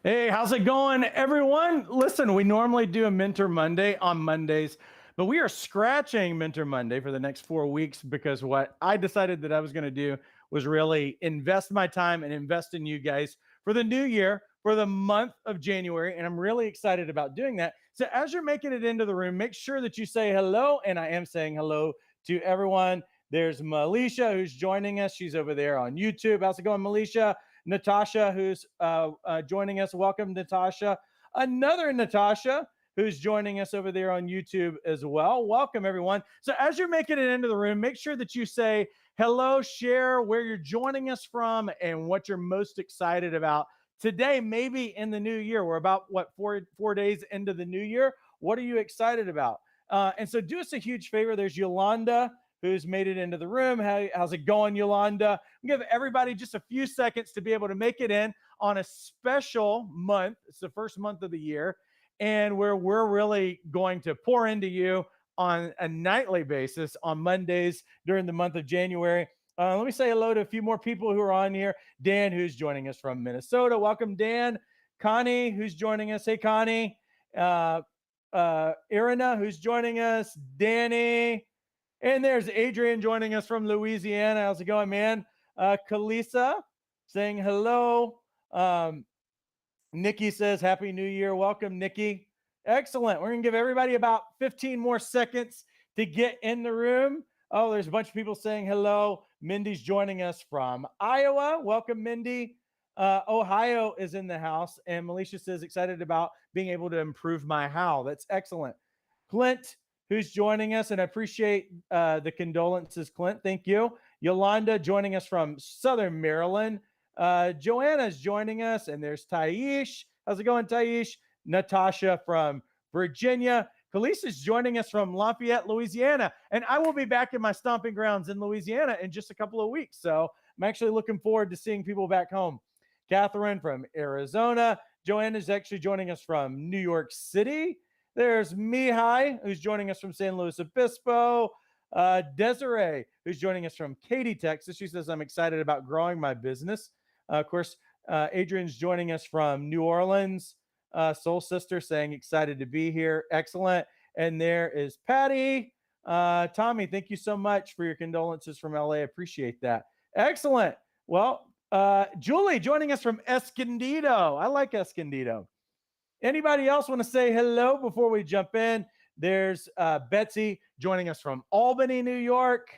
Hey, how's it going, everyone? Listen, we normally do a Mentor Monday on Mondays, but we are scratching Mentor Monday for the next 4 weeks because what I decided that I was going to do was really invest my time and invest in you guys for the new year, for the month of January. And I'm really excited about doing that. So, as you're making it into the room, make sure that you say hello. And I am saying hello to everyone. There's Melisha who's joining us. She's over there on YouTube. How's it going, Melisha? Natasha, who's joining us. Welcome, Natasha. Another Natasha who's joining us over there on YouTube as well. Welcome, everyone. So, as you're making it into the room, make sure that you say hello, share where you're joining us from, and what you're most excited about today, maybe in the new year. We're about, what, four days into the new year. What are you excited about? And so, do us a huge favor. There's Yolanda who's made it into the room. How's it going, Yolanda? Give everybody just a few seconds to be able to make it in on a special month. It's the first month of the year, and where we're really going to pour into you on a nightly basis on Mondays during the month of January. Let me say hello to a few more people who are on here. Dan, who's joining us from Minnesota. Welcome, Dan. Connie, who's joining us. Hey, Connie. Irina, who's joining us. Danny. And there's Adrian joining us from Louisiana. How's it going, man? Kalisa saying hello. Nikki says, Happy New Year. Welcome, Nikki. Excellent. We're going to give everybody about 15 more seconds to get in the room. Oh, there's a bunch of people saying hello. Mindy's joining us from Iowa. Welcome, Mindy. Ohio is in the house. And Melisha says, excited about being able to improve my how. That's excellent. Clint, who's joining us, and I appreciate the condolences, Clint. Thank you. Yolanda joining us from Southern Maryland. Joanna's joining us, and there's Taish. How's it going, Taish? Natasha from Virginia. Kalisa's joining us from Lafayette, Louisiana, and I will be back in my stomping grounds in Louisiana in just a couple of weeks. So I'm actually looking forward to seeing people back home. Catherine from Arizona. Joanna's actually joining us from New York City. There's Mihai, who's joining us from San Luis Obispo. Desiree, who's joining us from Katy, Texas. She says, I'm excited about growing my business. Of course, Adrian's joining us from New Orleans. Soul Sister saying, excited to be here. Excellent. And there is Patty. Tommy, thank you so much for your condolences from LA. Appreciate that. Excellent. Well, Julie joining us from Escondido. I like Escondido. Anybody else want to say hello before we jump in? There's Betsy joining us from Albany, New York.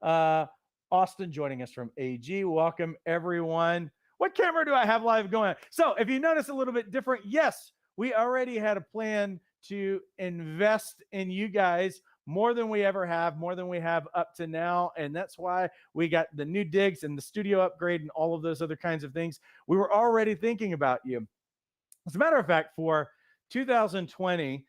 Austin joining us from AG. Welcome, everyone. What camera do I have live going? So if you notice a little bit different, yes, we already had a plan to invest in you guys more than we ever have, more than we have up to now. And that's why we got the new digs and the studio upgrade and all of those other kinds of things. We were already thinking about you. As a matter of fact, for 2020,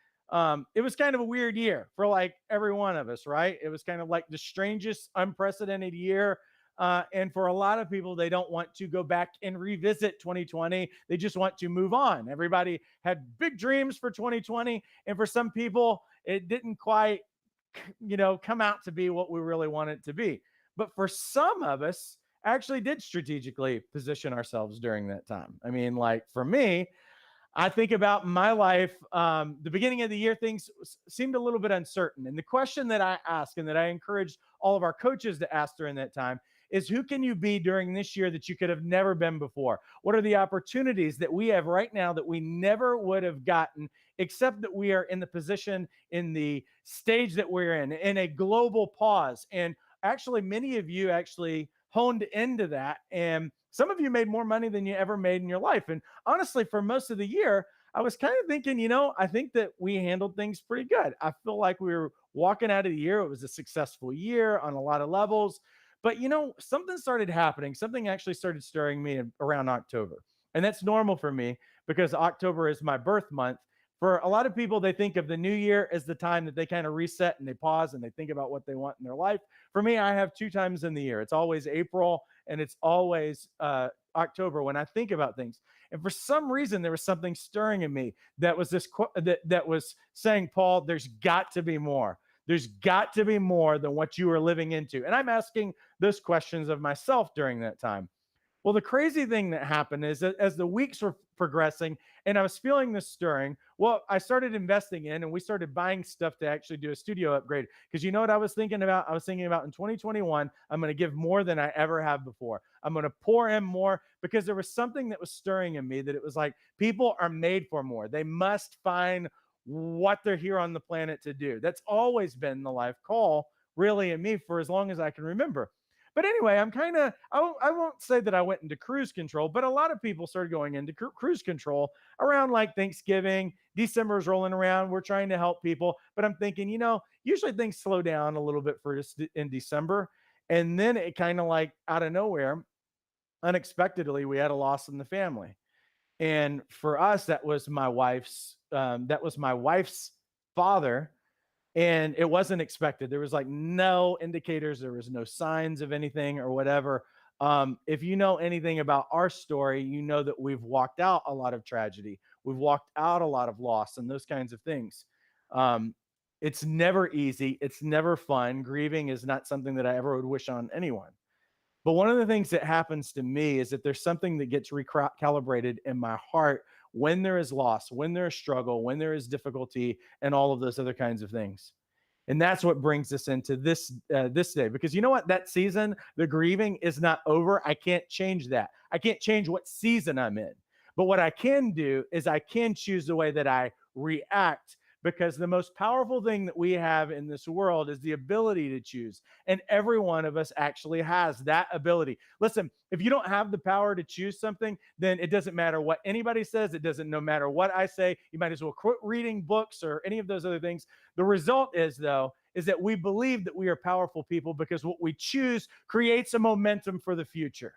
it was kind of a weird year for like every one of us, right? It was kind of like the strangest, unprecedented year. And for a lot of people, they don't want to go back and revisit 2020. They just want to move on. Everybody had big dreams for 2020. And for some people, it didn't quite, come out to be what we really want it to be. But for some of us, actually did strategically position ourselves during that time. I mean, like for me, I think about my life. The beginning of the year, things seemed a little bit uncertain. And the question that I ask and that I encouraged all of our coaches to ask during that time is, who can you be during this year that you could have never been before? What are the opportunities that we have right now that we never would have gotten, except that we are in the position, in the stage that we're in a global pause? And actually, many of you actually honed into that. And some of you made more money than you ever made in your life. And honestly, for most of the year, I was kind of thinking, I think that we handled things pretty good. I feel like we were walking out of the year. It was a successful year on a lot of levels. But, something started happening. Something actually started stirring me around October. And that's normal for me because October is my birth month. For a lot of people, they think of the new year as the time that they kind of reset and they pause and they think about what they want in their life. For me, I have two times in the year. It's always April and it's always October when I think about things. And for some reason, there was something stirring in me that was that was saying, Paul, there's got to be more. There's got to be more than what you are living into. And I'm asking those questions of myself during that time. Well, the crazy thing that happened is that as the weeks were progressing, and I was feeling this stirring. Well, I started investing in, and we started buying stuff to actually do a studio upgrade. Because you know what I was thinking about? I was thinking about in 2021, I'm going to give more than I ever have before. I'm going to pour in more because there was something that was stirring in me that it was like people are made for more. They must find what they're here on the planet to do. That's always been the life call, really, in me for as long as I can remember. But anyway, I won't say that I went into cruise control, but a lot of people started going into cruise control around like Thanksgiving. December is rolling around. We're trying to help people. But I'm thinking, usually things slow down a little bit for us in December. And then it kind of like out of nowhere, unexpectedly, we had a loss in the family. And for us, that was my wife's father, and it wasn't expected. There was like no indicators, there was no signs of anything or whatever. If you know anything about our story, you know that we've walked out a lot of tragedy, we've walked out a lot of loss and those kinds of things. um, it's never easy, it's never fun. Grieving is not something that I ever would wish on anyone. But one of the things that happens to me is that there's something that gets recalibrated in my heart when there is loss, when there is struggle, when there is difficulty, and all of those other kinds of things. And that's what brings us into this day. Because you know what? That season, the grieving is not over. I can't change that. I can't change what season I'm in. But what I can do is I can choose the way that I react, because the most powerful thing that we have in this world is the ability to choose. And every one of us actually has that ability. Listen, if you don't have the power to choose something, then it doesn't matter what anybody says. It doesn't, no matter what I say, you might as well quit reading books or any of those other things. The result is, though, is that we believe that we are powerful people because what we choose creates a momentum for the future.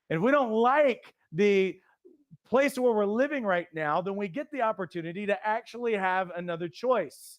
And if we don't like the place where we're living right now, then we get the opportunity to actually have another choice.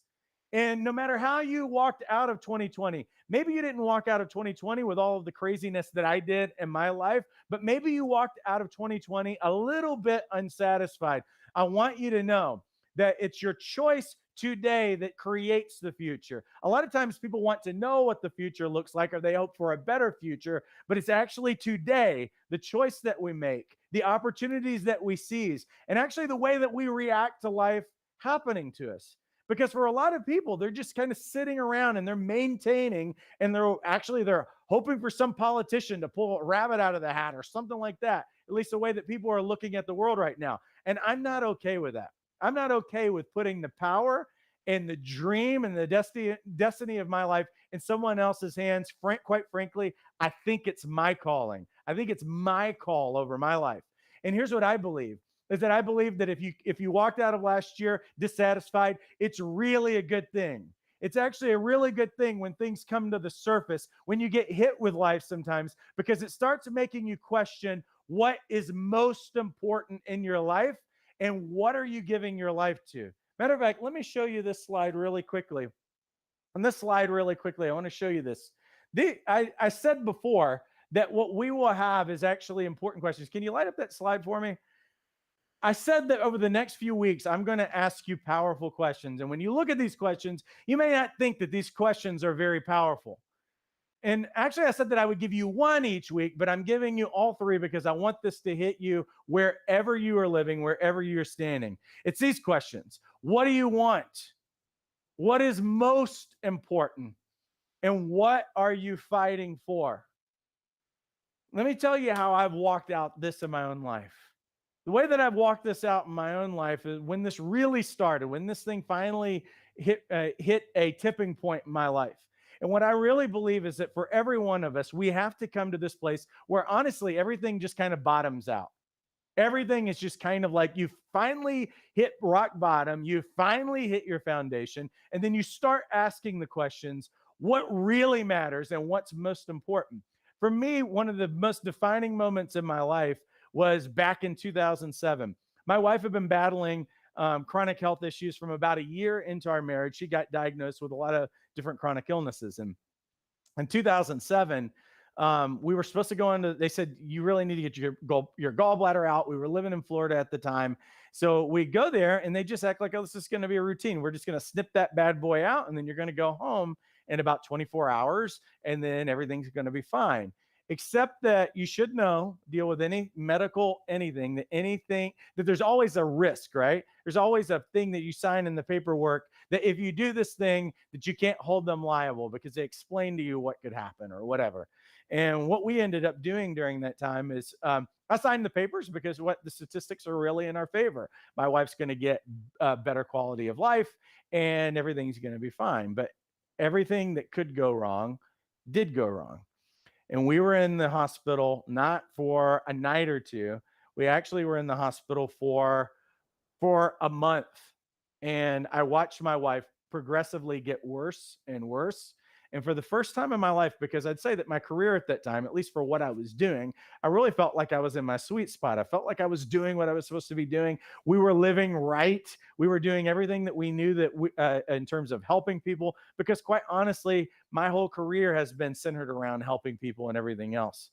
And no matter how you walked out of 2020, maybe you didn't walk out of 2020 with all of the craziness that I did in my life, but maybe you walked out of 2020 a little bit unsatisfied. I want you to know that it's your choice today that creates the future. A lot of times people want to know what the future looks like, or they hope for a better future, but it's actually today, the choice that we make, the opportunities that we seize, and actually the way that we react to life happening to us. Because for a lot of people, they're just kind of sitting around and they're maintaining, and they're hoping for some politician to pull a rabbit out of the hat or something like that. At least the way that people are looking at the world right now. And I'm not okay with that. I'm not okay with putting the power and the dream and the destiny of my life in someone else's hands. Quite frankly, I think it's my calling. I think it's my call over my life. And here's what I believe is that I believe that if you walked out of last year dissatisfied, it's really a good thing. It's actually a really good thing when things come to the surface, when you get hit with life sometimes, because it starts making you question what is most important in your life and what are you giving your life to. Matter of fact, let me show you this slide really quickly. On this slide, really quickly, I want to show you this. I said before that what we will have is actually important questions. Can you light up that slide for me? I said that over the next few weeks, I'm going to ask you powerful questions. And when you look at these questions, you may not think that these questions are very powerful. And actually, I said that I would give you one each week, but I'm giving you all three because I want this to hit you wherever you are living, wherever you're standing. It's these questions. What do you want? What is most important? And what are you fighting for? Let me tell you how I've walked out this in my own life. The way that I've walked this out in my own life is when this really started, when this thing finally hit a tipping point in my life. And what I really believe is that for every one of us, we have to come to this place where honestly, everything just kind of bottoms out. Everything is just kind of like you finally hit rock bottom, you finally hit your foundation, and then you start asking the questions, what really matters and what's most important. For me, one of the most defining moments in my life was back in 2007. My wife had been battling chronic health issues from about a year into our marriage. She got diagnosed with a lot of different chronic illnesses. And in 2007, we were supposed to go into, they said, you really need to get your gallbladder out. We were living in Florida at the time. So we go there and they just act like, oh, this is going to be a routine. We're just going to snip that bad boy out and then you're going to go home in about 24 hours and then everything's going to be fine. except that you should know, deal with any medical anything, that there's always a risk, right? There's always a thing that you sign in the paperwork that if you do this thing, that you can't hold them liable because they explain to you what could happen or whatever. And what we ended up doing during that time is I signed the papers because what the statistics are really in our favor. My wife's going to get a better quality of life and everything's going to be fine. But everything that could go wrong did go wrong. And we were in the hospital not for a night or two. We actually were in the hospital for a month. And I watched my wife progressively get worse and worse. And for the first time in my life, because I'd say that my career at that time, at least for what I was doing, I really felt like I was in my sweet spot. I felt like I was doing what I was supposed to be doing. We were living right. We were doing everything that we knew that in terms of helping people, because quite honestly, my whole career has been centered around helping people and everything else.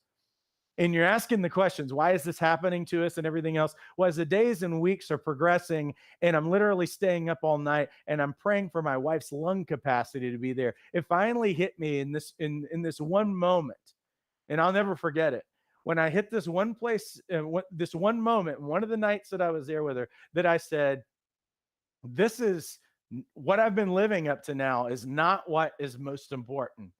And you're asking the questions, why is this happening to us and everything else? Well, as the days and weeks are progressing, and I'm literally staying up all night and I'm praying for my wife's lung capacity to be there, it finally hit me in this one moment, and I'll never forget it. When I hit this one place, this one moment, one of the nights that I was there with her, that I said, this is what I've been living up to now is not what is most important.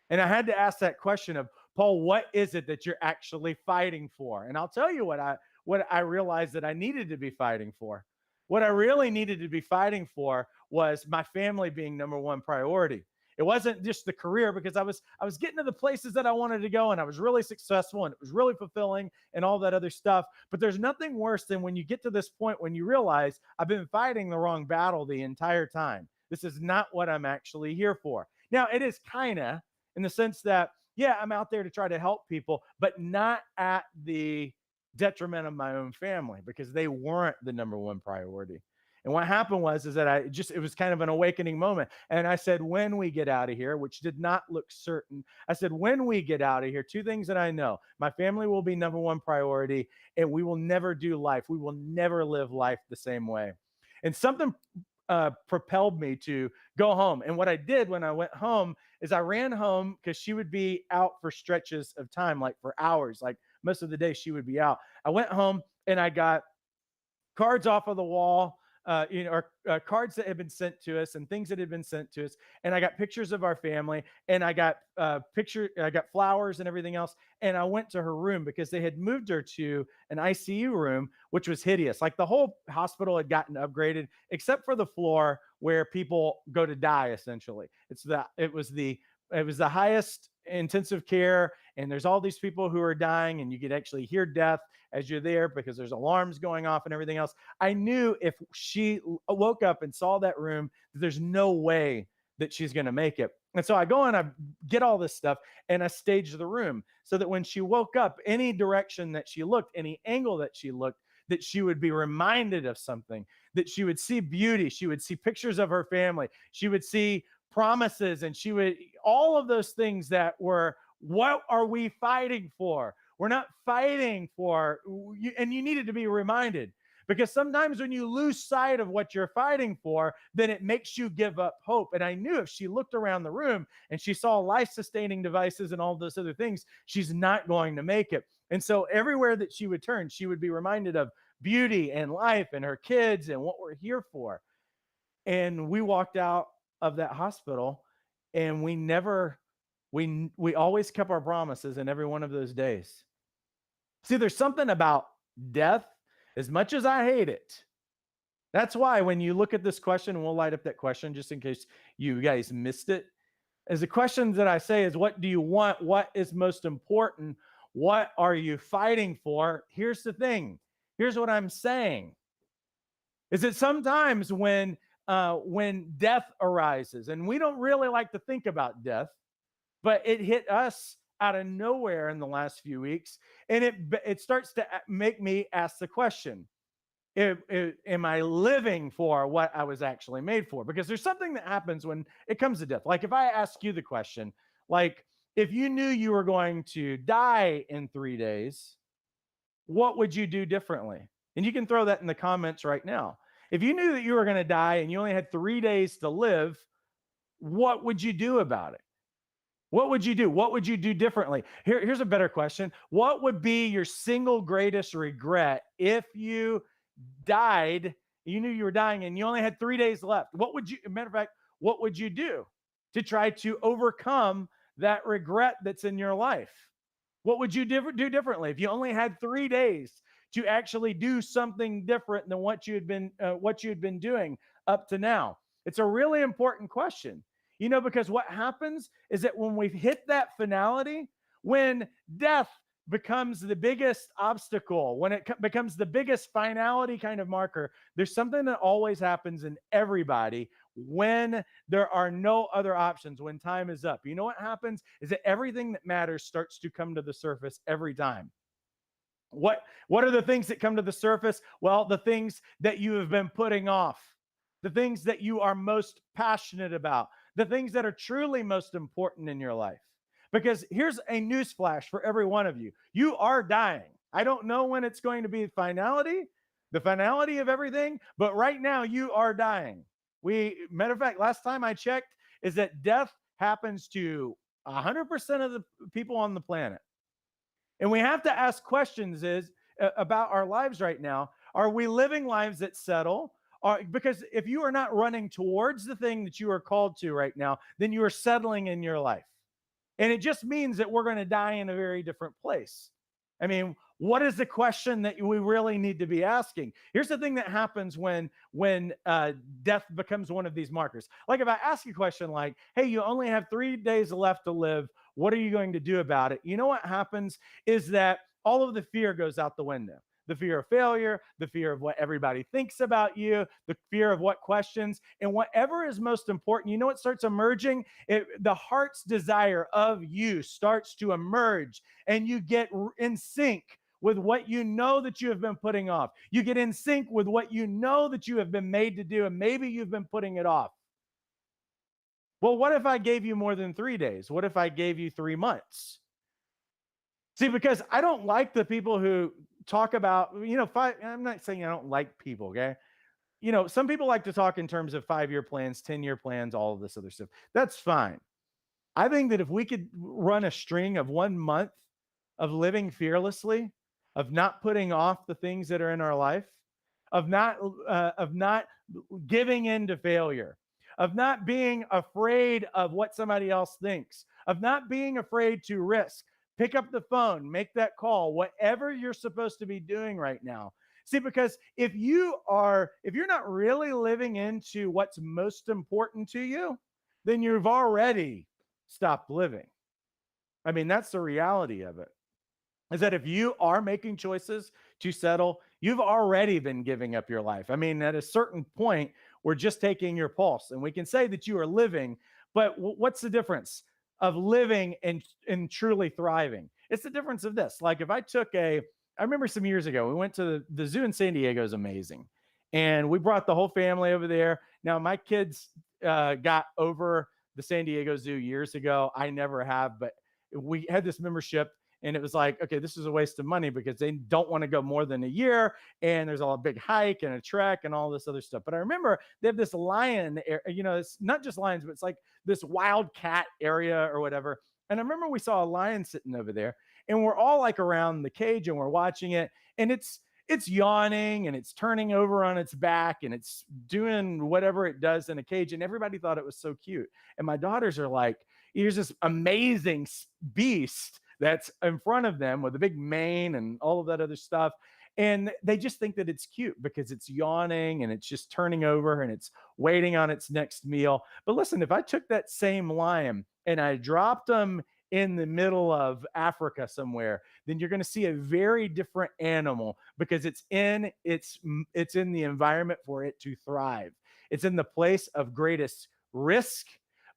And I had to ask that question of, Paul, what is it that you're actually fighting for? And I'll tell you what I realized that I needed to be fighting for. What I really needed to be fighting for was my family being number one priority. It wasn't just the career, because I was getting to the places that I wanted to go and I was really successful and it was really fulfilling and all that other stuff. But there's nothing worse than when you get to this point when you realize I've been fighting the wrong battle the entire time. This is not what I'm actually here for. Now, it is kind of in the sense that, yeah, I'm out there to try to help people, but not at the detriment of my own family, because they weren't the number one priority. And what happened was is that it was kind of an awakening moment. And I said, when we get out of here, which did not look certain, I said, when we get out of here, two things that I know: my family will be number one priority, and we will never do life. We will never live life the same way. And something propelled me to go home. And what I did when I went home is I ran home, because she would be out for stretches of time, like for hours, like most of the day she would be out. I went home and I got cards off of the wall, or cards that had been sent to us and things that had been sent to us. And I got pictures of our family, and I got I got flowers and everything else. And I went to her room because they had moved her to an ICU room, which was hideous. Like the whole hospital had gotten upgraded, except for the floor where people go to die. Essentially, it was the highest intensive care, and there's all these people who are dying, and you could actually hear death as you're there because there's alarms going off and everything else. I knew if she woke up and saw that room, there's no way that she's going to make it. And so I go and I get all this stuff and I stage the room so that when she woke up, any direction that she looked, any angle that she looked, that she would be reminded of something, that she would see beauty, she would see pictures of her family, she would see promises, and she would, all of those things that were, what are we fighting for? We're not fighting for, and you needed to be reminded, because sometimes when you lose sight of what you're fighting for, then it makes you give up hope. And I knew if she looked around the room and she saw life sustaining devices and all those other things, she's not going to make it. And so everywhere that she would turn, she would be reminded of beauty and life and her kids and what we're here for. And we walked out of that hospital, and we always kept our promises in every one of those days. See, there's something about death, as much as I hate it. That's why when you look at this question, and we'll light up that question just in case you guys missed it, as the questions that I say is, what do you want? What is most important? What are you fighting for? Here's the thing. Here's what I'm saying. Is that sometimes when death arises, and we don't really like to think about death, but it hit us out of nowhere in the last few weeks, and it starts to make me ask the question: am I living for what I was actually made for? Because there's something that happens when it comes to death. Like if I ask you the question, like if you knew you were going to die in 3 days, what would you do differently? And you can throw that in the comments right now. If you knew that you were going to die and you only had 3 days to live, what would you do about it? What would you do? What would you do differently? Here's a better question. What would be your single greatest regret if you died, you knew you were dying, and you only had 3 days left? What would you, matter of fact, what would you do to try to overcome that regret that's in your life? What would you do differently if you only had 3 days to actually do something different than what you had been doing up to now? It's a really important question, because what happens is that when we hit that finality, when death becomes the biggest obstacle, when it becomes the biggest finality kind of marker, there's something that always happens in everybody when there are no other options, when time is up. You know what happens is that everything that matters starts to come to the surface every time. What are the things that come to the surface? Well, the things that you have been putting off, the things that you are most passionate about, the things that are truly most important in your life. Because here's a newsflash for every one of you. You are dying. I don't know when it's going to be the finality of everything, but right now you are dying. Matter of fact, last time I checked, is that death happens to 100% of the people on the planet. And we have to ask questions about our lives right now. Are we living lives that settle? Because if you are not running towards the thing that you are called to right now, then you are settling in your life. And it just means that we're going to die in a very different place. I mean, what is the question that we really need to be asking? Here's the thing that happens when death becomes one of these markers. Like if I ask a question like, hey, you only have 3 days left to live, what are you going to do about it? You know what happens is that all of the fear goes out the window. The fear of failure, the fear of what everybody thinks about you, the fear of what questions, and whatever is most important, you know what starts emerging? The heart's desire of you starts to emerge, and you get in sync with what you know that you have been putting off. You get in sync with what you know that you have been made to do, and maybe you've been putting it off. Well, what if I gave you more than 3 days? What if I gave you 3 months? See, because I don't like the people who talk about, I'm not saying I don't like people, okay? Some people like to talk in terms of 5-year plans, 10-year plans, all of this other stuff. That's fine. I think that if we could run a string of 1 month of living fearlessly, of not putting off the things that are in our life, of not giving in to failure, of not being afraid of what somebody else thinks, of not being afraid to risk. Pick up the phone, make that call, whatever you're supposed to be doing right now. See, because if you're not really living into what's most important to you, then you've already stopped living. I mean, that's the reality of it. Is that if you are making choices to settle, you've already been giving up your life. I mean, at a certain point, we're just taking your pulse, and we can say that you are living, but what's the difference of living and truly thriving? It's the difference of this. Like if I remember some years ago, we went to the zoo in San Diego. Is amazing. And we brought the whole family over there. Now my kids got over the San Diego Zoo years ago. I never have, but we had this membership, and it was like, okay, this is a waste of money because they don't want to go more than a year. And there's a big hike and a trek and all this other stuff. But I remember they have this lion, it's not just lions, but it's like this wild cat area or whatever. And I remember we saw a lion sitting over there, and we're all like around the cage and we're watching it. And it's yawning and it's turning over on its back and it's doing whatever it does in a cage. And everybody thought it was so cute. And my daughters are like, here's this amazing beast that's in front of them with a big mane and all of that other stuff. And they just think that it's cute because it's yawning and it's just turning over and it's waiting on its next meal. But listen, if I took that same lion and I dropped them in the middle of Africa somewhere, then you're going to see a very different animal because it's in the environment for it to thrive. It's in the place of greatest risk,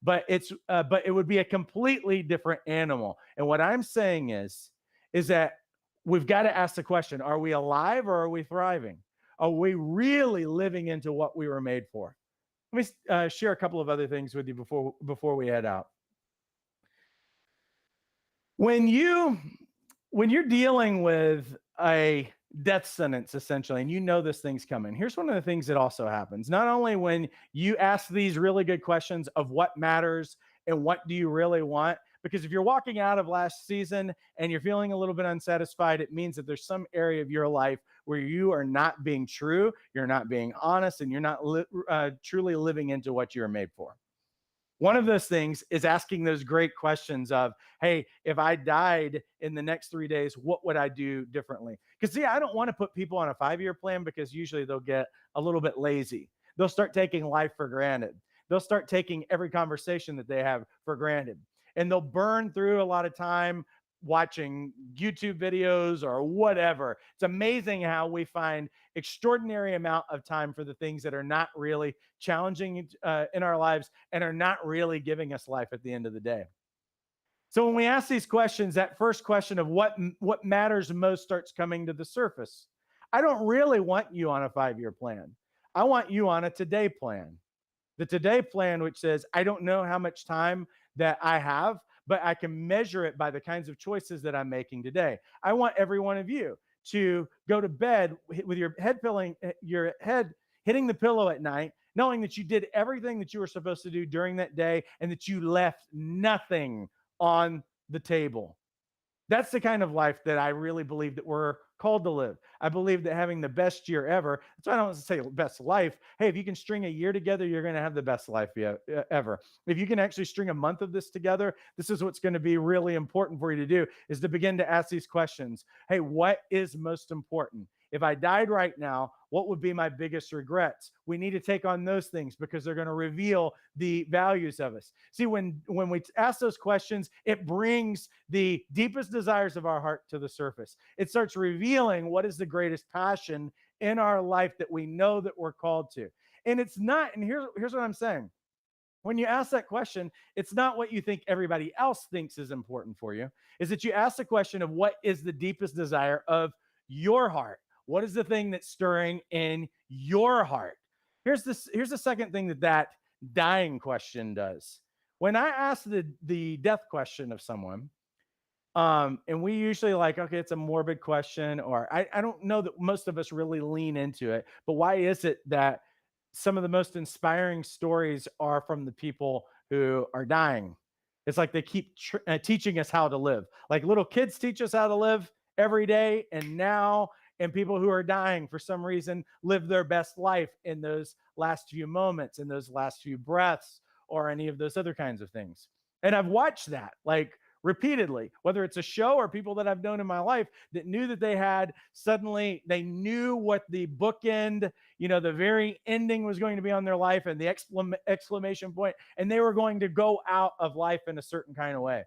but it would be a completely different animal. And what I'm saying is that we've got to ask the question: are we alive or are we thriving? Are we really living into what we were made for? Let me share a couple of other things with you before we head out. When you're dealing with a death sentence, essentially, and you know this thing's coming, here's one of the things that also happens. Not only when you ask these really good questions of what matters and what do you really want, Because if you're walking out of last season and you're feeling a little bit unsatisfied, it means that there's some area of your life where you are not being true, you're not being honest, and you're not truly living into what you are made for. One of those things is asking those great questions of, hey, if I died in the next 3 days, what would I do differently? Because, see, I don't want to put people on a 5-year plan because usually they'll get a little bit lazy. They'll start taking life for granted. They'll start taking every conversation that they have for granted. And they'll burn through a lot of time watching YouTube videos or whatever. It's amazing how we find extraordinary amount of time for the things that are not really challenging in our lives and are not really giving us life at the end of the day. So when we ask these questions, that first question of what matters most starts coming to the surface. I don't really want you on a 5-year plan. I want you on a today plan. The today plan, which says, I don't know how much time that I have, but I can measure it by the kinds of choices that I'm making today. I want every one of you to go to bed with your head hitting the pillow at night, knowing that you did everything that you were supposed to do during that day and that you left nothing on the table. That's the kind of life that I really believe that we're called to live. I believe that having the best year ever, that's why I don't say best life. Hey, if you can string a year together, you're going to have the best life ever. If you can actually string a month of this together, this is what's going to be really important for you to do, is to begin to ask these questions. Hey, what is most important? If I died right now, what would be my biggest regrets? We need to take on those things because they're going to reveal the values of us. See, when we ask those questions, it brings the deepest desires of our heart to the surface. It starts revealing what is the greatest passion in our life that we know that we're called to. And it's not, and here's what I'm saying. When you ask that question, it's not what you think everybody else thinks is important for you, is that you ask the question of what is the deepest desire of your heart? What is the thing that's stirring in your heart? Here's the second thing that dying question does. When I ask the death question of someone, and we usually like, okay, it's a morbid question, or I don't know that most of us really lean into it, but why is it that some of the most inspiring stories are from the people who are dying? It's like they keep teaching us how to live. Like little kids teach us how to live every day, and people who are dying for some reason live their best life in those last few moments, in those last few breaths, or any of those other kinds of things. And I've watched that like repeatedly, whether it's a show or people that I've known in my life that knew that they knew what the bookend, the very ending was going to be on their life and the exclamation point, and they were going to go out of life in a certain kind of way.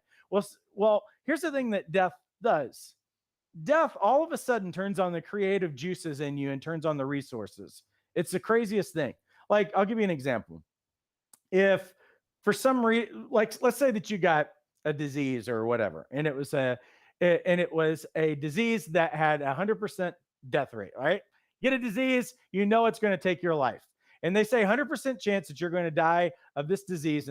Well, here's the thing that death does. Death all of a sudden turns on the creative juices in you and turns on the resources. It's the craziest thing. Like, I'll give you an example. If for some reason, like, let's say that you got a disease or whatever, and it was a disease that had 100% death rate, right? Get a disease, it's going to take your life. And they say 100% chance that you're going to die of this disease in